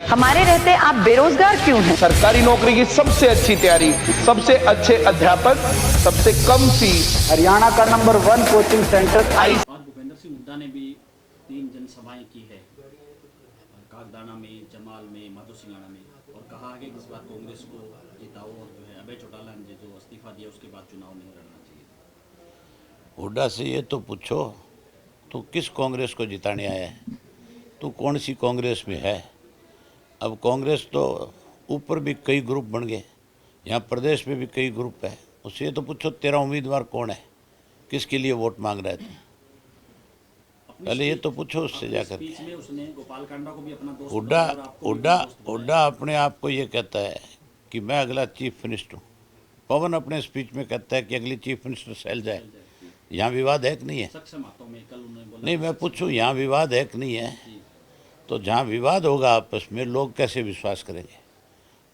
हमारे रहते आप बेरोजगार क्यों हैं? सरकारी नौकरी की सबसे अच्छी तैयारी, सबसे अच्छे अध्यापक, सबसे कम फीस, हरियाणा का नंबर 1 कोचिंग सेंटर। और भूपेंद्र सिंह हुड्डा ने भी 3 जनसभाएं की है, कागदाना में, जमाल में, माधोसिंगाना में, और कहा है कि इस बार कांग्रेस को जिताओ और जो है अभय चौटाला ने जो इस्तीफा दिया उसके बाद चुनाव नहीं लड़ना चाहिए। हुड्डा से ये तो पूछो तो किस कांग्रेस को जिताने आया है, तो कौन सी कांग्रेस में है। अब कांग्रेस तो ऊपर भी कई ग्रुप बन गए, यहाँ प्रदेश में भी कई ग्रुप है। उससे ये तो पूछो तेरा उम्मीदवार कौन है, किसके लिए वोट मांग रहा है तुम, पहले ये तो पूछो उससे जाकर। हुड्डा अपने आप को ये कहता है कि मैं अगला चीफ मिनिस्टर हूँ। पवन अपने स्पीच में कहता है कि अगली चीफ मिनिस्टर सेल जाए। यहाँ विवाद है कि नहीं है? नहीं, मैं पूछूं यहाँ विवाद है कि नहीं है? तो जहाँ विवाद होगा आपस में, लोग कैसे विश्वास करेंगे?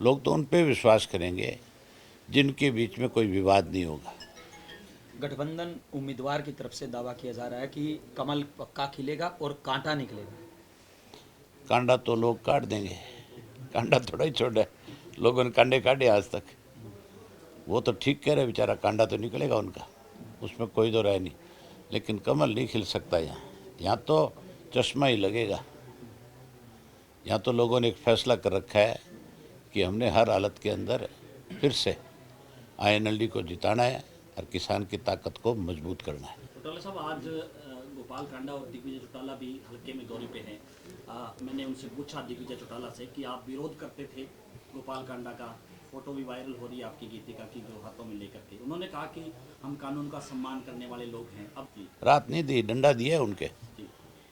लोग तो उन पे विश्वास करेंगे जिनके बीच में कोई विवाद नहीं होगा। गठबंधन उम्मीदवार की तरफ से दावा किया जा रहा है कि कमल पक्का खिलेगा और कांटा निकलेगा। कांडा तो लोग काट देंगे, कांडा थोड़ा ही छोड़ा है, लोगों ने कांडे काटे आज तक। वो तो ठीक कह रहे बेचारा, कांडा तो निकलेगा उनका, उसमें कोई तो राय नहीं, लेकिन कमल नहीं खिल सकता। यहाँ तो चश्मा ही लगेगा। यहाँ तो लोगों ने एक फैसला कर रखा है कि हमने हर हालत के अंदर फिर से INLD को जिताना है और किसान की ताकत को मजबूत करना है। चौटाला साहब, आज गोपाल कांडा और दिग्विजय चौटाला भी हल्के में दौरे पे हैं। मैंने उनसे पूछा दिग्विजय चौटाला से कि आप विरोध करते थे गोपाल कांडा का, फोटो भी वायरल हो रही है आपकी गीतिका की जो हाथों में लेकर के। उन्होंने कहा कि हम कानून का सम्मान करने वाले लोग हैं। अब रात नहीं दी, डंडा दिया है उनके,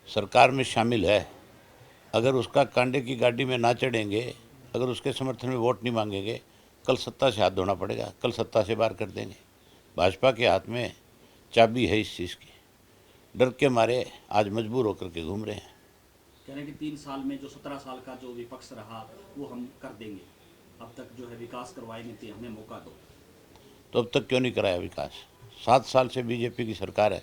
सरकार में शामिल है। अगर उसका कांडे की गाड़ी में ना चढ़ेंगे, अगर उसके समर्थन में वोट नहीं मांगेंगे, कल सत्ता से हाथ धोना पड़ेगा, कल सत्ता से बाहर कर देंगे। भाजपा के हाथ में चाबी है इस चीज़ की, डर के मारे आज मजबूर होकर के घूम रहे हैं। कह रहे हैं कि 3 साल में जो 17 साल का जो विपक्ष रहा वो हम कर देंगे, अब तक जो है विकास करवाए नहीं थे, हमें मौका दो। तो अब तक क्यों नहीं कराया विकास? 7 साल से बीजेपी की सरकार है,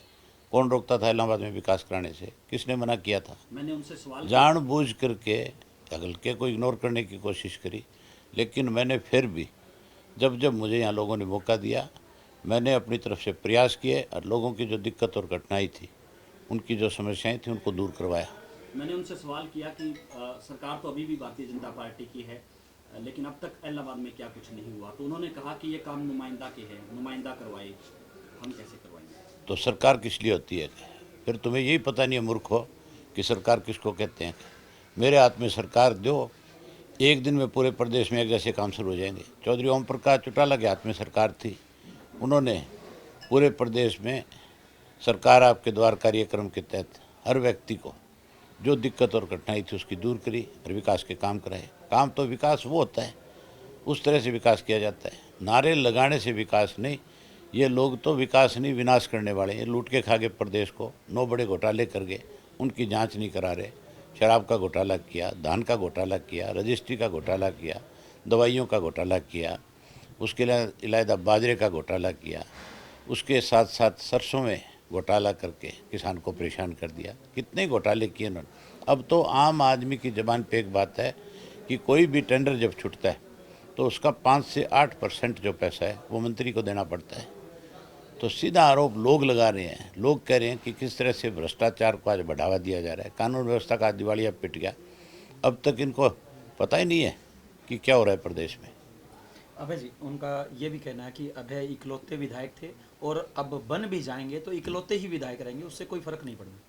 कौन रोकता था इलाहाबाद में विकास कराने से? किसने मना किया था? मैंने उनसे सवाल जानबूझ करके हल्के को इग्नोर करने की कोशिश करी, लेकिन मैंने फिर भी जब जब मुझे यहाँ लोगों ने मौका दिया, मैंने अपनी तरफ से प्रयास किए और लोगों की जो दिक्कत और कठिनाई थी, उनकी जो समस्याएं थी, उनको दूर करवाया। मैंने उनसे सवाल किया कि सरकार तो अभी भी भारतीय जनता पार्टी की है, लेकिन अब तक इलाहाबाद में क्या कुछ नहीं हुआ। तो उन्होंने कहा कि ये काम नुमाइंदा के हैं, नुमाइंदा करवाए, हम कैसे करवाएंगे? तो सरकार किस लिए होती है? फिर तुम्हें यही पता नहीं है मूर्ख हो कि सरकार किसको कहते हैं। मेरे हाथ में सरकार दो, एक दिन में पूरे प्रदेश में एक जैसे काम शुरू हो जाएंगे। चौधरी ओम प्रकाश चौटाला के हाथ में सरकार थी, उन्होंने पूरे प्रदेश में सरकार आपके द्वार कार्यक्रम के तहत हर व्यक्ति को जो दिक्कत और कठिनाई थी उसकी दूर करी और विकास के काम कराए। काम तो विकास वो होता है, उस तरह से विकास किया जाता है, नारे लगाने से विकास नहीं। ये लोग तो विकास नहीं, विनाश करने वाले हैं। लूट के खा के प्रदेश को 9 बड़े घोटाले कर गए, उनकी जांच नहीं करा रहे। शराब का घोटाला किया, धान का घोटाला किया, रजिस्ट्री का घोटाला किया, दवाइयों का घोटाला किया, उसके इलावा बाजरे का घोटाला किया, उसके साथ साथ सरसों में घोटाला करके किसान को परेशान कर दिया। कितने घोटाले किए उन्होंने। अब तो आम आदमी की ज़बान पे एक बात है कि कोई भी टेंडर जब छूटता है तो उसका 5 से 8% जो पैसा है वो मंत्री को देना पड़ता है। तो सीधा आरोप लोग लगा रहे हैं। लोग कह रहे हैं कि किस तरह से भ्रष्टाचार को आज बढ़ावा दिया जा रहा है, कानून व्यवस्था का दिवालिया पिट गया। अब तक इनको पता ही नहीं है कि क्या हो रहा है प्रदेश में। अभय जी, उनका ये भी कहना है कि अभय इकलौते विधायक थे और अब बन भी जाएंगे तो इकलौते ही विधायक रहेंगे, उससे कोई फर्क नहीं पड़ना।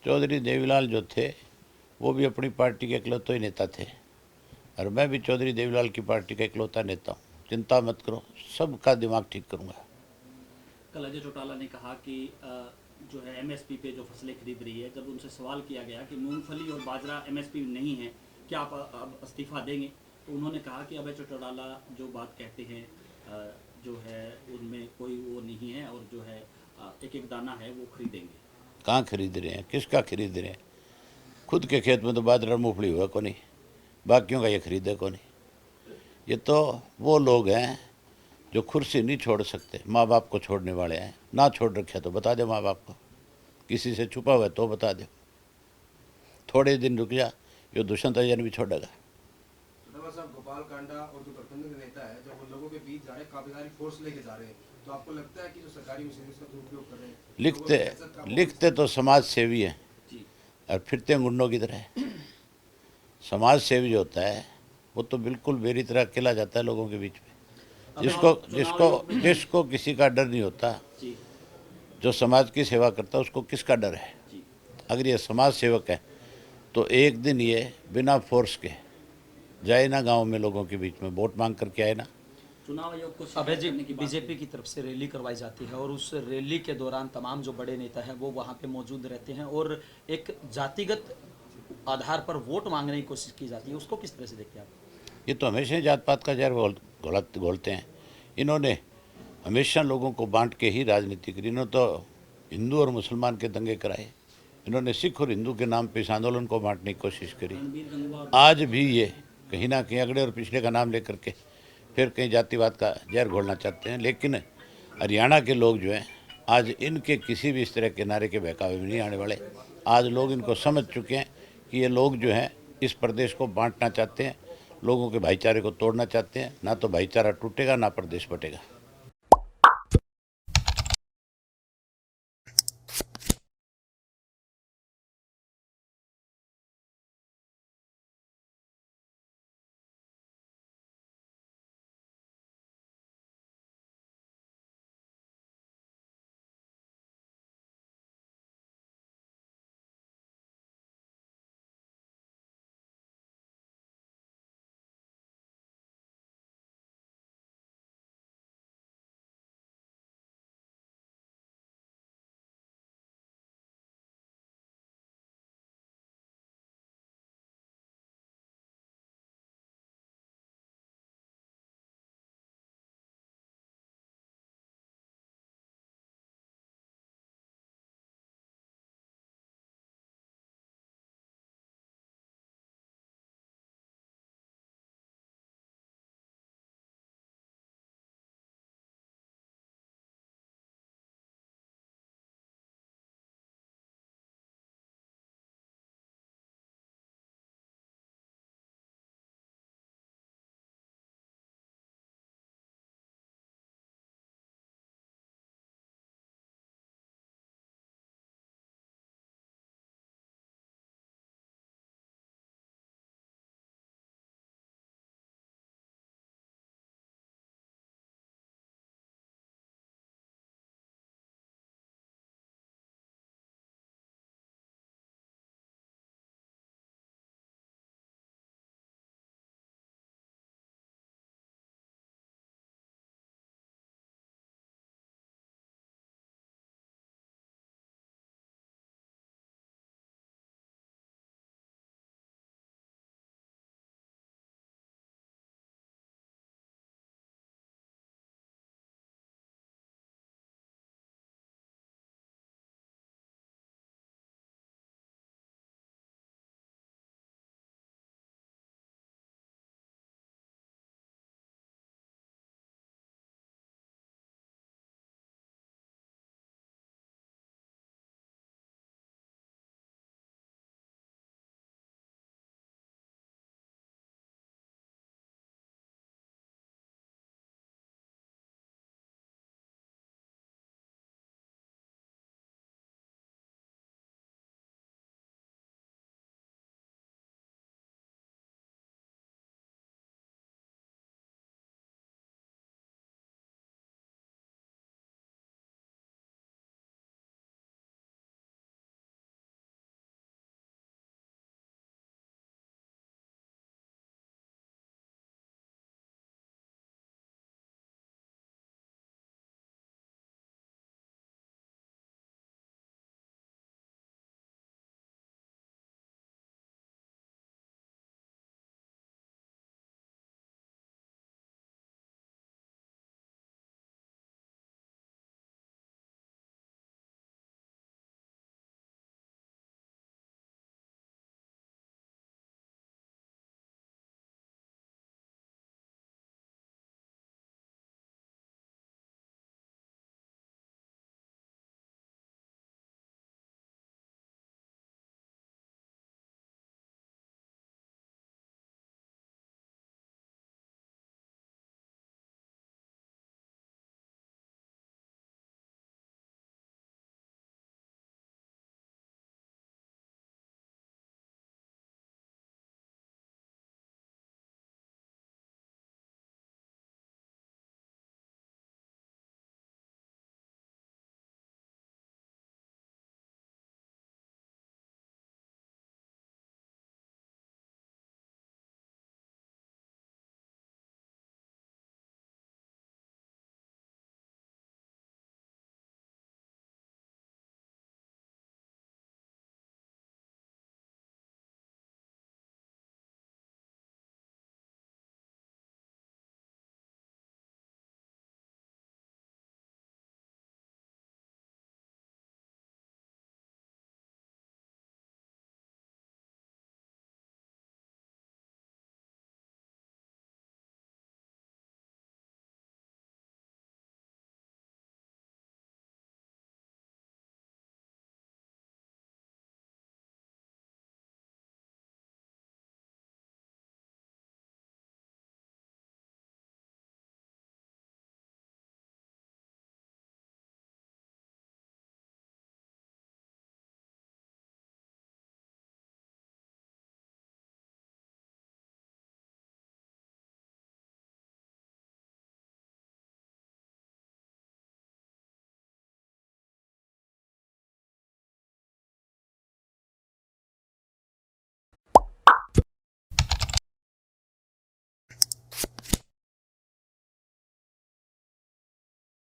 चौधरी देवीलाल जो थे वो भी अपनी पार्टी के इकलौते ही नेता थे, और मैं भी चौधरी देवीलाल की पार्टी का इकलौता नेता हूँ। चिंता मत करो, सबका दिमाग ठीक करूँगा। कल अजय चौटाला ने कहा कि जो है MSP पे जो फसलें खरीद रही है, जब उनसे सवाल किया गया कि मूंगफली और बाजरा MSP नहीं है, क्या आप अब इस्तीफा देंगे, तो उन्होंने कहा कि अभय चौटाला जो बात कहते हैं जो है उनमें कोई वो नहीं है, और जो है एक एक दाना है वो खरीदेंगे। कहाँ खरीद रहे हैं, किसका खरीद रहे हैं? खुद के खेत में तो बाजरा मूंगफली हुआ को नहीं, बाकियों का ये खरीदे को नहीं। ये तो वो लोग हैं जो कुर्सी नहीं छोड़ सकते, माँ बाप को छोड़ने वाले हैं। ना छोड़ रखे तो बता दे माँ बाप को, किसी से छुपा हुआ है तो बता दे। थोड़े दिन रुक जा, ये दुष्यंत अय्यर भी छोड़ेगा। साहब गोपाल कांडा और जो गठबंधन के नेता है जब उन लोगों के बीच जा रहे हैं, काफी सारी फोर्स लेके जा रहे हैं, तो आपको लगता है कि जो सरकारी मशीनरी का दुरुपयोग कर रहे हैं? लिखते तो समाज सेवी हैं और फिरते हैं गुंडों की तरह। समाज सेवी जो होता है वो तो बिल्कुल मेरी तरह अकेला जाता है लोगों के बीच में, जिसको किसी का डर नहीं होता। जो समाज की सेवा करता है उसको किसका डर है? अगर ये समाज सेवक है तो एक दिन ये बिना फोर्स के जाए ना गांव में लोगों के बीच में वोट मांग करके आए ना। चुनाव आयोग को अभय जी, बीजेपी की तरफ से रैली करवाई जाती है और उस रैली के दौरान तमाम जो बड़े नेता हैं वो वहाँ पे मौजूद रहते हैं और एक जातिगत आधार पर वोट मांगने की कोशिश की जाती है, उसको किस तरह से देखते हैं आप? ये तो हमेशा ही जात पात का जहर घोलते हैं। इन्होंने हमेशा लोगों को बांट के ही राजनीति करी। इन्होंने तो हिंदू और मुसलमान के दंगे कराए, इन्होंने सिख और हिंदू के नाम पे इस आंदोलन को बांटने की कोशिश करी। आज भी ये कहीं ना कहीं अगले और पिछले का नाम लेकर के फिर कहीं जातिवाद का जहर घोलना चाहते हैं। लेकिन हरियाणा के लोग जो हैं आज इनके किसी भी इस तरह के नारे के बहकावे में नहीं आने वाले। आज लोग इनको समझ चुके हैं कि ये लोग जो हैं इस प्रदेश को बांटना चाहते हैं, लोगों के भाईचारे को तोड़ना चाहते हैं। ना तो भाईचारा टूटेगा ना प्रदेश बटेगा।